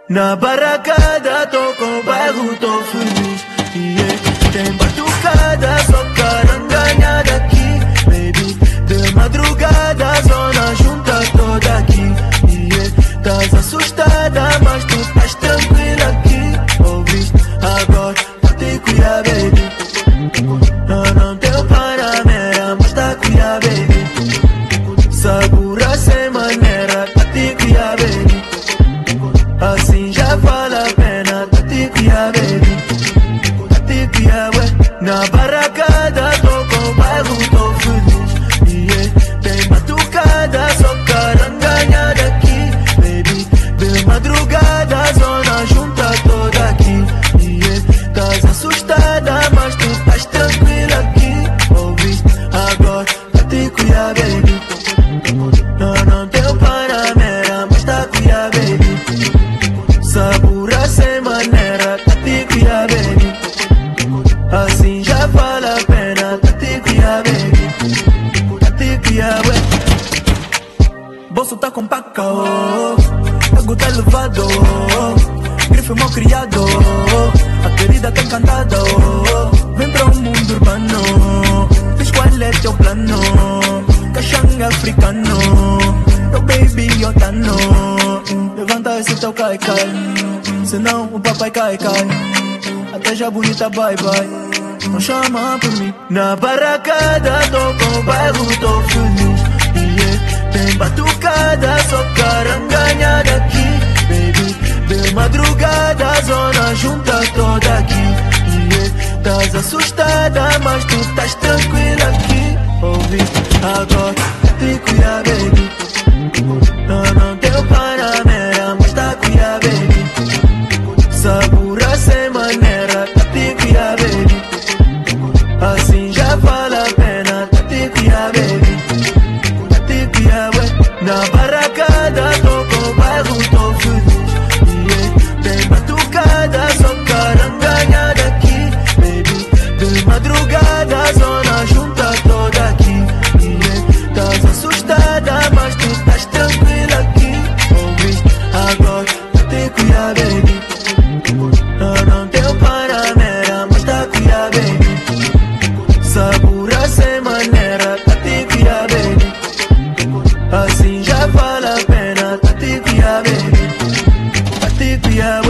Na barracada, tô com o bairro, tô feliz. Yeah. Tem batucada, só caranganha daqui, baby. De madrugada, zona junta toda aqui. Yeah. Tás assustada, mas tu estás tranquila aqui. Ouviste? Agora tá te cuidar, baby. Não teu Panamera, mas tá cuidar, baby. Segura sem maneira, tá te cuidar, baby. Assim já vale a pena, tá te cuidar, baby. Tá te cuidar, ué. Na barracada, tô com o bairro, tô feliz. Yeah. Tem batucada, só caranganha daqui, baby. De madrugada, zona junta toda aqui. Yeah. Tás assustada, mas tu estás tranquila aqui. Ouviste? Agora tá te cuidar, baby. Não teu Panamera, mas tá cuidar, baby. Segura sem maneira, tá te cuidar, baby. Assim já vale a pena, tá te cuidar, baby. Tá te cuidar, ué. Bolso tá com paca, oh. Ego tá elevado, oh. Grife mal criado, oh. A querida tá encantada, oh. Vem pra um mundo urbano. Diz qual é teu plano. Caixanga africano. Meu baby otano. Levanta esse teu cai-cai, senão o papai cai-cai. Até já bonita, bye-bye. Não chama por mim. Na barracada, tô com o bairro, tô feliz. Yeah. Tem batucada, só caranganha daqui, baby. De madrugada, zona junta toda aqui. Yeah. Tás assustada, mas tu estás tranquila aqui. Ouviste? Agora te cuidar, baby. Não teu Panamera, mas tá cuidar, baby. Segura sem maneira, tá te cuidar, baby. Assim já vale a pena, tá te cuidar, baby. Tá te cuidar, ué. Na barracada, tô com o bairro, tô feliz. Yeah. Tem batucada, só caranganha daqui, baby. De madrugada, zona junta toda aqui. Yeah. Tás assustada, mas tu estás tranquila aqui. Ouviste? Agora tá te cuidar, baby. Não teu Panamera, mas tá cuidar, baby. Segura sem maneira, tá te cuidar, baby. Assim já vale a pena, tá te cuidar, baby. Tá te cuidar,